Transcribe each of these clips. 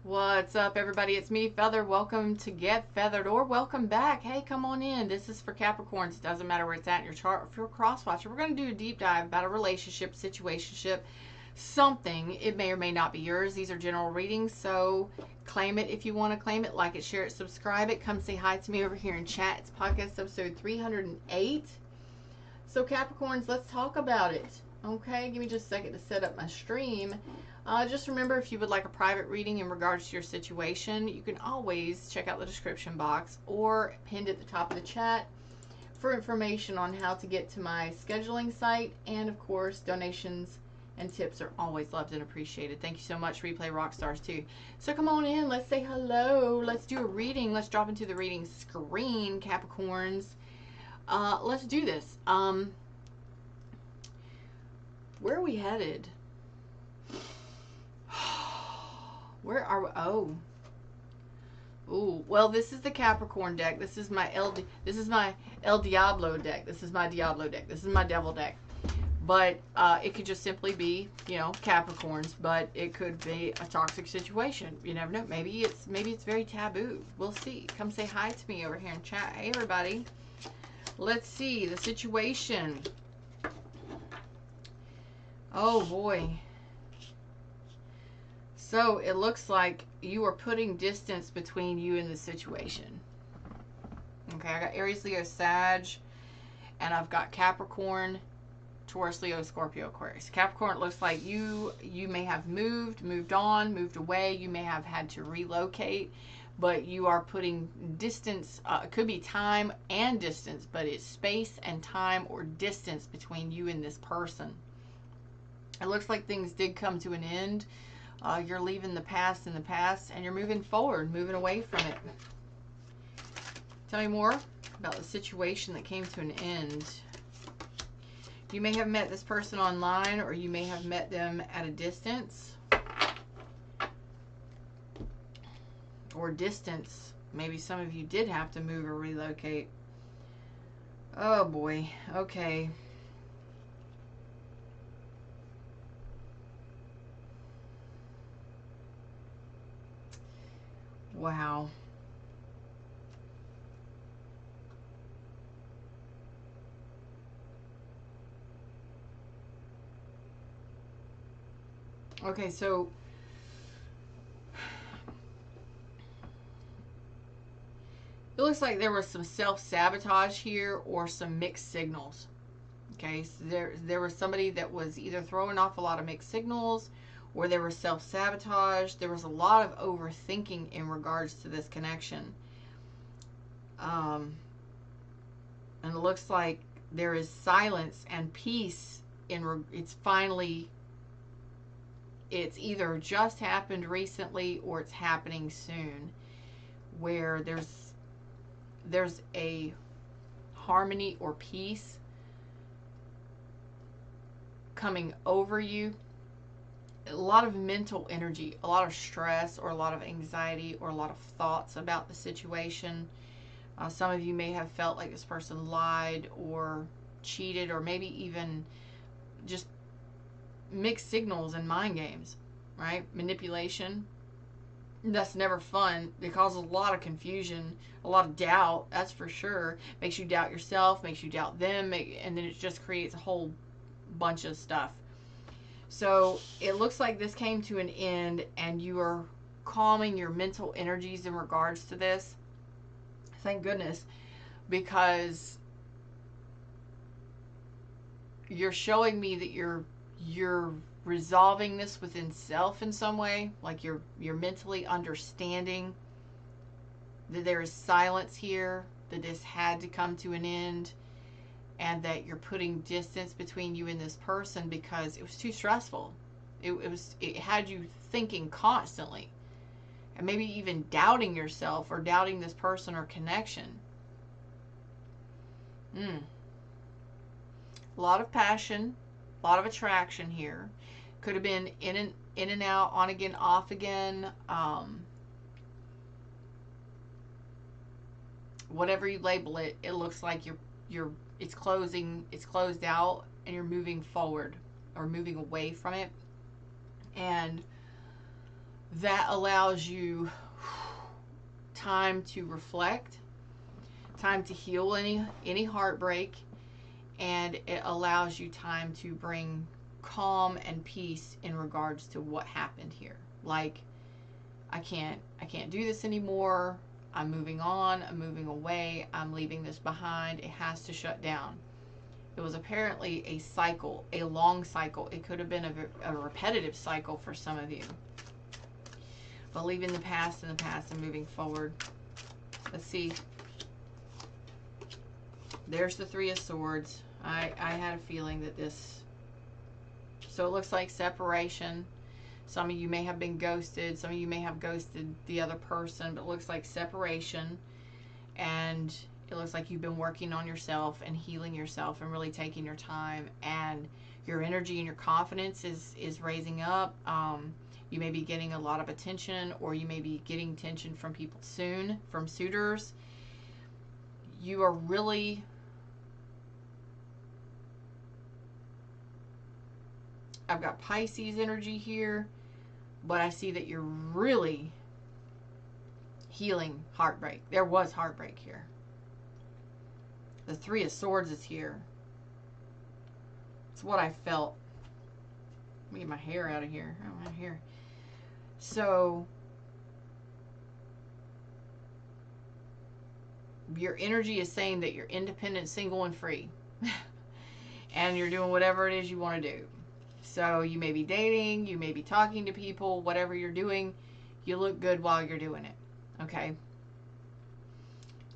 What's up, everybody? It's me, Feather. Welcome to Get Feathered, or welcome back. Hey, come on in. This is for Capricorns. It doesn't matter where it's at in your chart. If you're a cross-watcher, we're going to do a deep dive about a relationship, situationship, something. It may or may not be yours. These are general readings, so claim it if you want to claim it. Like it, share it, subscribe it. Come say hi to me over here in chat. It's podcast episode 308. So, Capricorns, let's talk about it. Okay, give me just a second to set up my stream. Just remember, if you would like a private reading in regards to your situation, you can always check out the description box or pinned at the top of the chat for information on how to get to my scheduling site. And of course, donations and tips are always loved and appreciated. Thank you so much, Replay Rockstars, too. So come on in. Let's say hello. Let's do a reading. Let's drop into the reading screen, Capricorns. Let's do this. Where are we headed? Where are we? Oh. Ooh. Well, this is the Capricorn deck. This is my El Diablo deck. This is my Diablo deck. This is my Devil deck. But it could just simply be, you know, Capricorns. But it could be a toxic situation. You never know. Maybe it's very taboo. We'll see. Come say hi to me over here in chat. Hey, everybody. Let's see the situation. Oh boy. So it looks like you are putting distance between you and the situation. Okay, I got Aries, Leo, Sag, and I've got Capricorn, Taurus, Leo, Scorpio, Aquarius. Capricorn, it looks like you may have moved on, moved away. You may have had to relocate, but you are putting distance. It could be time and distance, but it's space and time or distance between you and this person. It looks like things did come to an end. You're leaving the past in the past, and you're moving forward, moving away from it. Tell me more about the situation that came to an end. You may have met this person online, or you may have met them at a distance. Or distance. Maybe some of you did have to move or relocate. Oh boy. Okay. Wow. Okay, so it looks like there was some self-sabotage here or some mixed signals. Okay, so there was somebody that was either throwing off a lot of mixed signals, or there was self-sabotage. There was a lot of overthinking in regards to this connection. And it looks like there is silence and peace. It's either just happened recently or it's happening soon, where there's a harmony or peace coming over you. A lot of mental energy, a lot of stress, or a lot of anxiety, or a lot of thoughts about the situation. Some of you may have felt like this person lied or cheated, or maybe even just mixed signals and mind games, right? Manipulation. That's never fun. It causes a lot of confusion, a lot of doubt, that's for sure. Makes you doubt yourself, makes you doubt them, and then it just creates a whole bunch of stuff. So it looks like this came to an end, and you are calming your mental energies in regards to this. Thank goodness, because you're showing me that you're resolving this within self in some way. Like you're mentally understanding that there is silence here, that this had to come to an end, and that you're putting distance between you and this person because it was too stressful. It had you thinking constantly, and maybe even doubting yourself or doubting this person or connection. A lot of passion, a lot of attraction here. Could have been in and out, on again, off again. Whatever you label it, it looks like it's closed out, and you're moving forward or moving away from it. And that allows you time to reflect, time to heal any heartbreak, and it allows you time to bring calm and peace in regards to what happened here. Like, I can't do this anymore. I'm moving on. I'm moving away. I'm leaving this behind. It has to shut down. It was apparently a cycle, a long cycle. It could have been a repetitive cycle for some of you. But leaving the past in the past and moving forward. Let's see. There's the Three of Swords. I had a feeling that this... So it looks like separation. Some of you may have been ghosted. Some of you may have ghosted the other person. But it looks like separation. And it looks like you've been working on yourself and healing yourself and really taking your time. And your energy and your confidence is raising up. You may be getting a lot of attention, or you may be getting attention from people soon, from suitors. You are really... I've got Pisces energy here, but I see that you're really healing heartbreak. There was heartbreak here. The Three of Swords is here. It's what I felt. Let me get my hair out of here. Oh, my hair. So, your energy is saying that you're independent, single, and free. And you're doing whatever it is you want to do. So, you may be dating, you may be talking to people, whatever you're doing, you look good while you're doing it. Okay?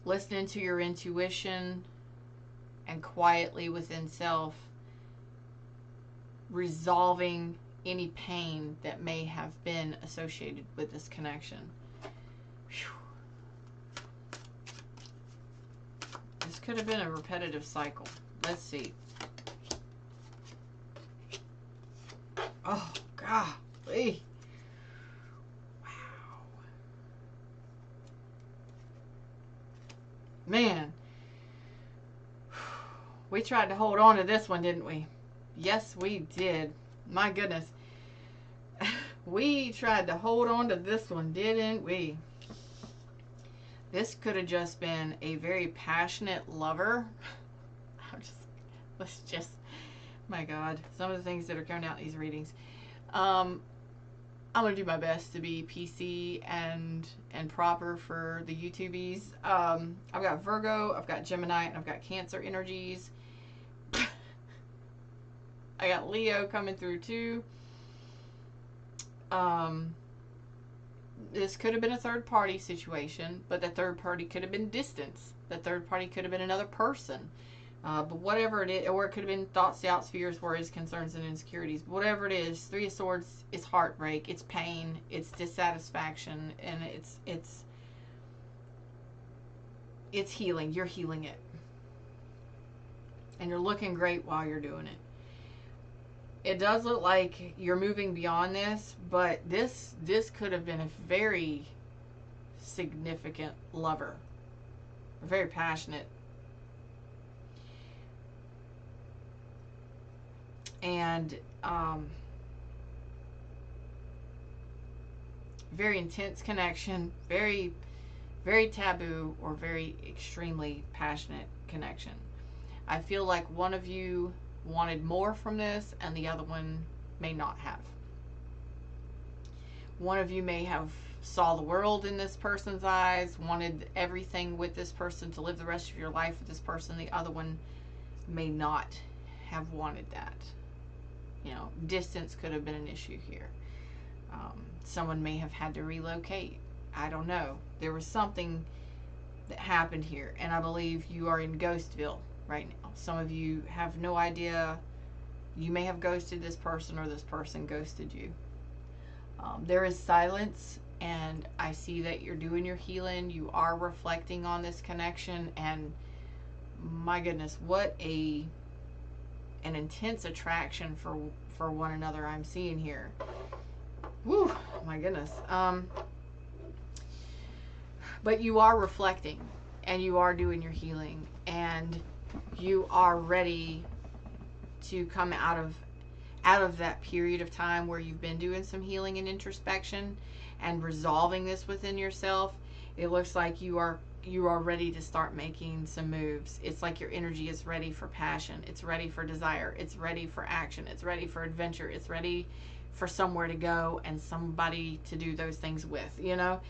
Listening to your intuition and quietly within self, resolving any pain that may have been associated with this connection. Whew. This could have been a repetitive cycle. Let's see. Oh, golly. Wow. Man. We tried to hold on to this one, didn't we? Yes, we did. My goodness. We tried to hold on to this one, didn't we? This could have just been a very passionate lover. Let's just, my God, some of the things that are coming out in these readings. I'm going to do my best to be PC and proper for the YouTubies. I've got Virgo, I've got Gemini, and I've got Cancer energies. I got Leo coming through too. This could have been a third party situation, but the third party could have been distance. The third party could have been another person. But whatever it is, or it could have been thoughts, doubts, fears, worries, concerns, and insecurities. But whatever it is, Three of Swords is heartbreak, it's pain, it's dissatisfaction, and it's healing. You're healing it. And you're looking great while you're doing it. It does look like you're moving beyond this, but this could have been a very significant lover. Very passionate. And very intense connection, very, very taboo, or very extremely passionate connection. I feel like one of you wanted more from this and the other one may not have. One of you may have saw the world in this person's eyes, wanted everything with this person, to live the rest of your life with this person. The other one may not have wanted that. You know, distance could have been an issue here. Someone may have had to relocate. I don't know. There was something that happened here, and I believe you are in Ghostville right now. Some of you have no idea. You may have ghosted this person, or this person ghosted you. There is silence, and I see that you're doing your healing. You are reflecting on this connection, and my goodness, what an intense attraction for one another I'm seeing here. Woo, my goodness. But you are reflecting, and you are doing your healing, and you are ready to come out of out of that period of time where you've been doing some healing and introspection and resolving this within yourself, it looks like you are ready to start making some moves. It's like your energy is ready for passion. It's ready for desire. It's ready for action. It's ready for adventure. It's ready for somewhere to go and somebody to do those things with, you know?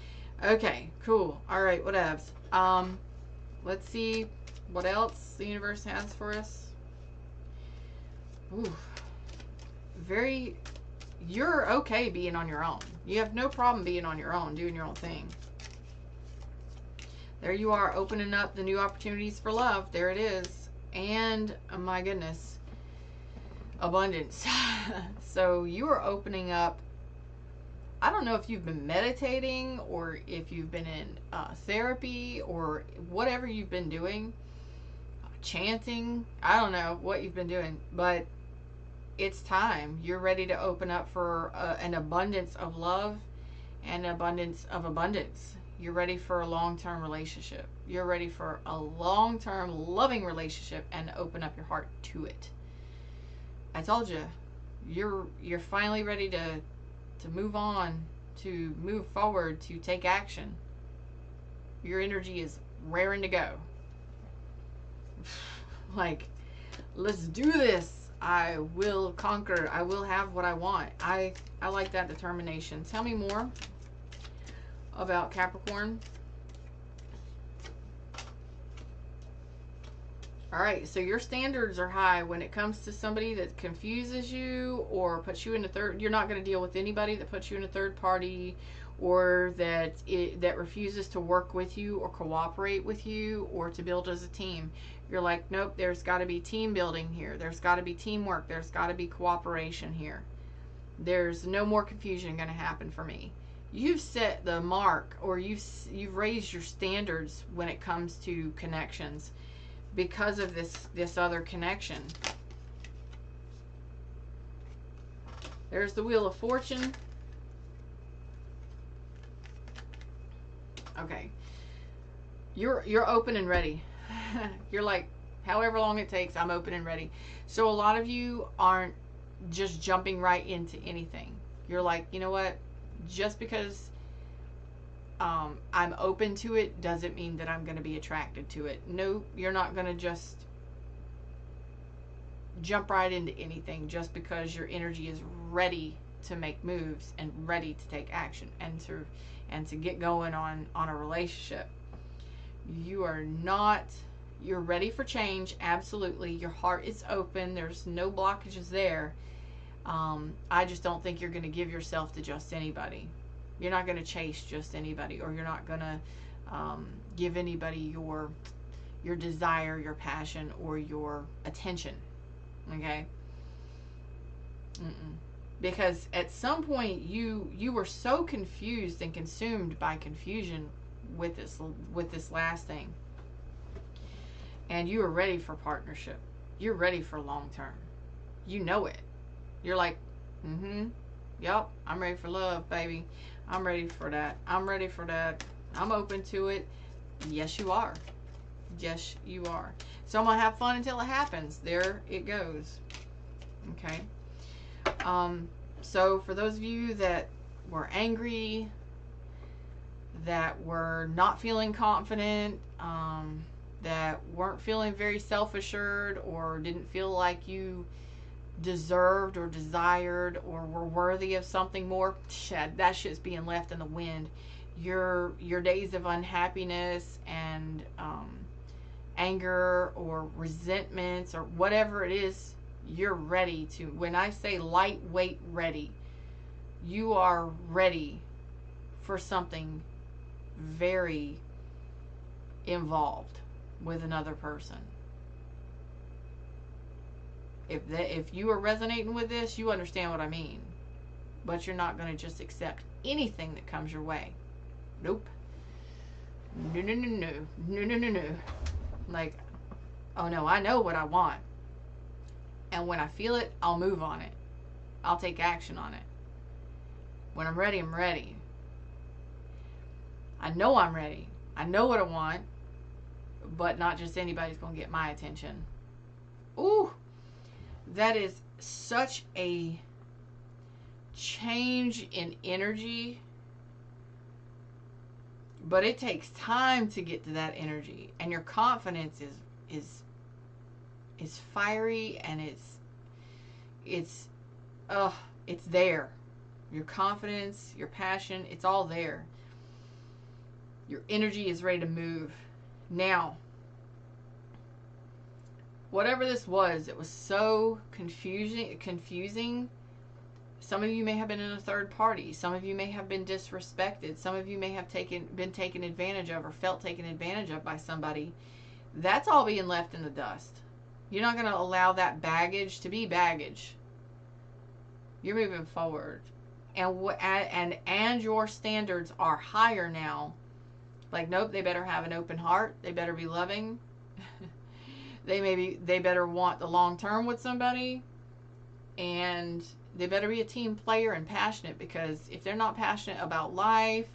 Okay, cool. All right, whatevs. Let's see what else the universe has for us. Ooh. You're okay being on your own. You have no problem being on your own, doing your own thing. There you are, opening up the new opportunities for love. There it is. And, oh my goodness, abundance. So you are opening up. I don't know if you've been meditating or if you've been in therapy or whatever you've been doing, chanting. I don't know what you've been doing, but it's time. You're ready to open up for an abundance of love and abundance of abundance. You're ready for a long-term relationship. You're ready for a long-term loving relationship and open up your heart to it. I told you, you're finally ready to move on, to move forward, to take action. Your energy is raring to go. Like, let's do this. I will conquer. I will have what I want. I like that determination. Tell me more about Capricorn. All right, so your standards are high when it comes to somebody that confuses you or puts you in a third. You're not going to deal with anybody that puts you in a third party or that refuses to work with you or cooperate with you or to build as a team. You're like, nope, there's got to be team building here. There's got to be teamwork. There's got to be cooperation here. There's no more confusion going to happen for me. You've set the mark, or you've raised your standards when it comes to connections because of this other connection. There's the Wheel of Fortune. Okay. You're open and ready. You're like, however long it takes, I'm open and ready. So a lot of you aren't just jumping right into anything. You're like, you know what? Just because I'm open to it doesn't mean that I'm going to be attracted to it. No, you're not going to just jump right into anything just because your energy is ready to make moves and ready to take action and to get going on a relationship. You're ready for change. Absolutely. Your heart is open. There's no blockages there. I just don't think you're going to give yourself to just anybody. You're not going to chase just anybody, or you're not going to give anybody your desire, your passion, or your attention. Okay? Because at some point you were so confused and consumed by confusion with this last thing, and you were ready for partnership. You're ready for long term. You know it. You're like, yep, I'm ready for love, baby. I'm ready for that. I'm ready for that. I'm open to it. Yes, you are. Yes, you are. So I'm going to have fun until it happens. There it goes. Okay. So for those of you that were angry, that were not feeling confident, that weren't feeling very self-assured, or didn't feel like you deserved or desired or were worthy of something more, that shit's being left in the wind. Your days of unhappiness and anger or resentments or whatever it is, you're ready to, when I say lightweight ready, you are ready for something very involved with another person. If you are resonating with this, you understand what I mean. But you're not going to just accept anything that comes your way. Nope. No. Like, oh no, I know what I want. And when I feel it, I'll move on it. I'll take action on it. When I'm ready, I'm ready. I know I'm ready. I know what I want. But not just anybody's going to get my attention. Ooh. That is such a change in energy, but it takes time to get to that energy, and your confidence is fiery, and it's it's there. Your confidence, your passion, it's all there. Your energy is ready to move. Now, whatever this was, it was so confusing. Some of you may have been in a third party. Some of you may have been disrespected. Some of you may have been taken advantage of or felt taken advantage of by somebody. That's all being left in the dust. You're not going to allow that baggage to be baggage. You're moving forward. And your standards are higher now. Like, nope, they better have an open heart. They better be loving. They better want the long term with somebody. And they better be a team player and passionate, because if they're not passionate about life,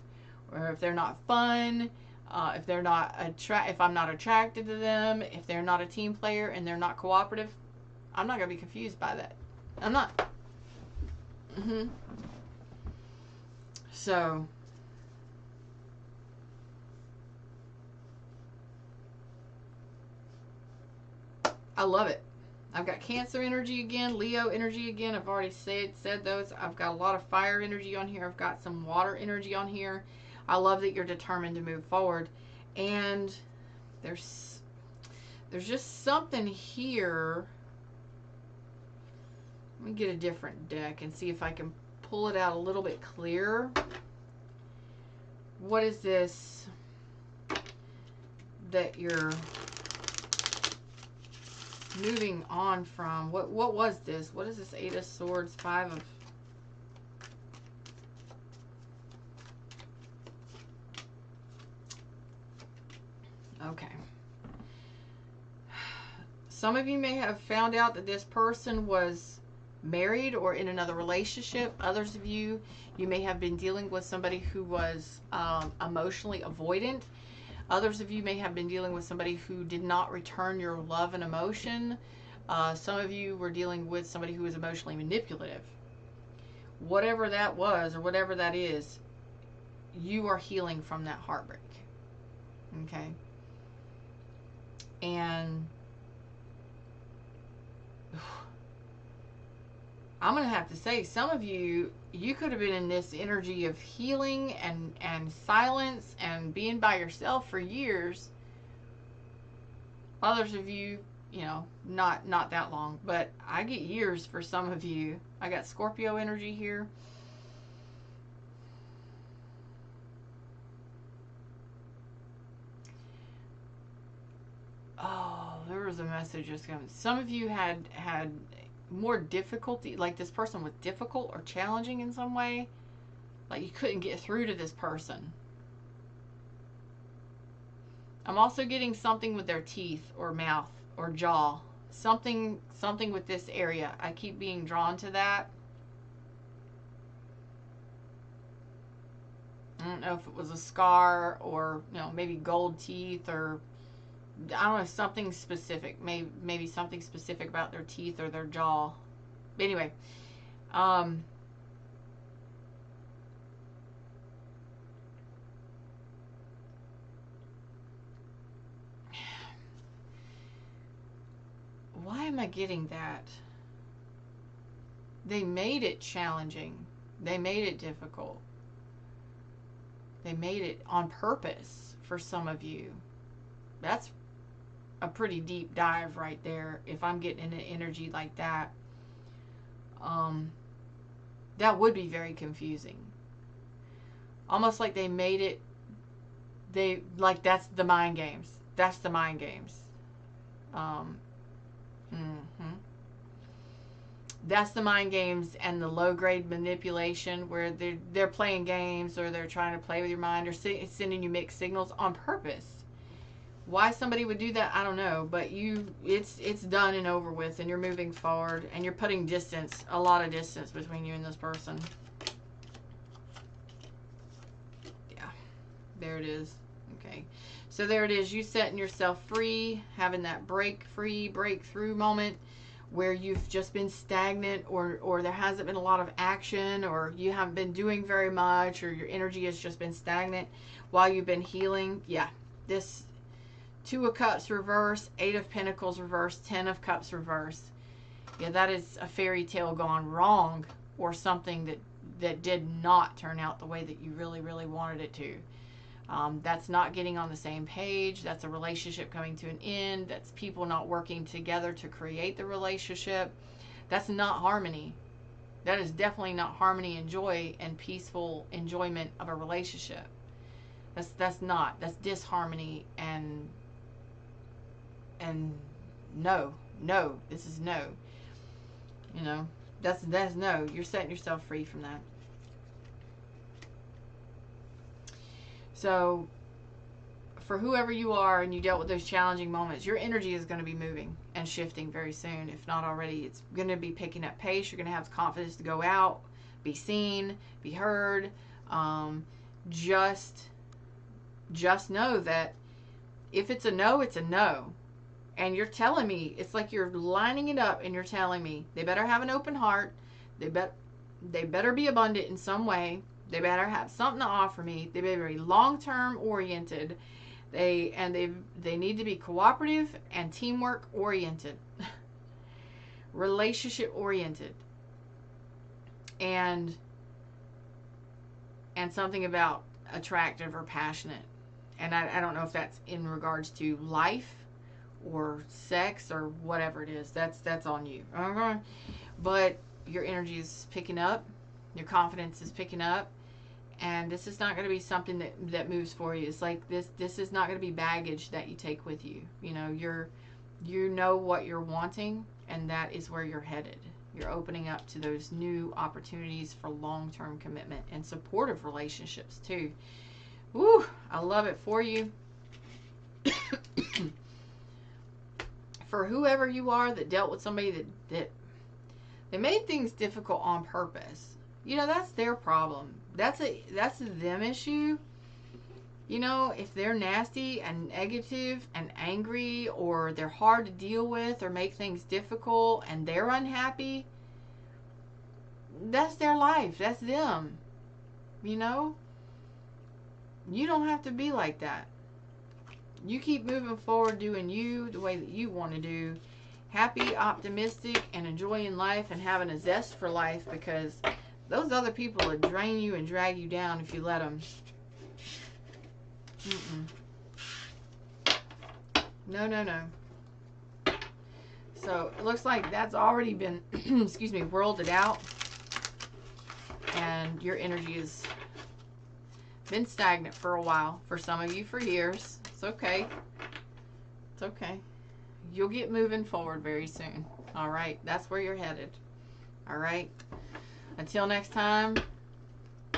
or if they're not fun, if they're not if I'm not attracted to them, if they're not a team player and they're not cooperative, I'm not going to be confused by that. I'm not. So, I love it. I've got Cancer energy again, Leo energy again. I've already said those. I've got a lot of fire energy on here. I've got some water energy on here. I love that you're determined to move forward. And there's just something here. Let me get a different deck and see if I can pull it out a little bit clearer. What is this that you're moving on from? What was this? What is this? Eight of Swords, Five of... Okay. Some of you may have found out that this person was married or in another relationship. Others of you may have been dealing with somebody who was emotionally avoidant. Others of you may have been dealing with somebody who did not return your love and emotion. Some of you were dealing with somebody who was emotionally manipulative. Whatever that was, or whatever that is, you are healing from that heartbreak. Okay? And I'm going to have to say, some of you could have been in this energy of healing and silence and being by yourself for years. Others of you, not that long, but I get years for some of you. I got Scorpio energy here. Oh, there was a message just coming. Some of you had more difficulty, like this person was difficult or challenging in some way, like you couldn't get through to this person. I'm also getting something with their teeth or mouth or jaw, something with this area. I keep being drawn to that. I don't know if it was a scar or maybe gold teeth, or I don't know, something specific. Maybe something specific about their teeth or their jaw. But anyway, why am I getting that? They made it challenging. They made it difficult. They made it on purpose for some of you. That's a pretty deep dive right there. If I'm getting in an energy like that, that would be very confusing. Almost like they made it, that's the mind games. That's the mind games. That's the mind games and the low grade manipulation, where they're playing games, or they're trying to play with your mind, or sending you mixed signals on purpose. Why somebody would do that, I don't know, but it's done and over with, and you're moving forward, and you're putting distance, a lot of distance between you and this person. Yeah, there it is. Okay, so there it is. You setting yourself free, having that breakthrough moment, where you've just been stagnant, or there hasn't been a lot of action, or you haven't been doing very much, or your energy has just been stagnant while you've been healing. Yeah, this Two of Cups reverse, Eight of Pentacles reverse, Ten of Cups reverse. Yeah, that is a fairy tale gone wrong, or something that did not turn out the way that you really, really wanted it to. That's not getting on the same page. That's a relationship coming to an end. That's people not working together to create the relationship. That's not harmony. That is definitely not harmony and joy and peaceful enjoyment of a relationship. That's not. That's disharmony and no. This is no. You know, that's no. You're setting yourself free from that. So, for whoever you are and you dealt with those challenging moments, your energy is going to be moving and shifting very soon. If not already, it's going to be picking up pace. You're going to have the confidence to go out, be seen, be heard. Just know that if it's a no, it's a no. And you're telling me, it's like you're lining it up and you're telling me they better have an open heart. They better be abundant in some way. They better have something to offer me. They better be long-term oriented. They need to be cooperative and teamwork oriented. Relationship oriented. And something about attractive or passionate. And I don't know if that's in regards to life or sex or whatever it is. That's on you. But your energy is picking up. Your confidence is picking up. And this is not going to be something that moves for you. It's like this is not going to be baggage that you take with you. You know, you know what you're wanting, and that is where you're headed. You're opening up to those new opportunities for long-term commitment and supportive relationships too. Woo, I love it for you. For whoever you are that dealt with somebody that they made things difficult on purpose. You know, that's their problem. That's a them issue. You know, if they're nasty and negative and angry, or they're hard to deal with or make things difficult and they're unhappy, that's their life. That's them. You know? You don't have to be like that. You keep moving forward, doing you the way that you want to do. Happy, optimistic, and enjoying life and having a zest for life, because those other people will drain you and drag you down if you let them. No. So it looks like that's already been, excuse me, whirled it out. And your energy has been stagnant for a while. For some of you, for years. It's okay. It's okay. You'll get moving forward very soon. All right. That's where you're headed. All right. Until next time,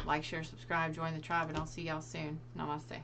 like, share, subscribe, join the tribe, and I'll see y'all soon. Namaste.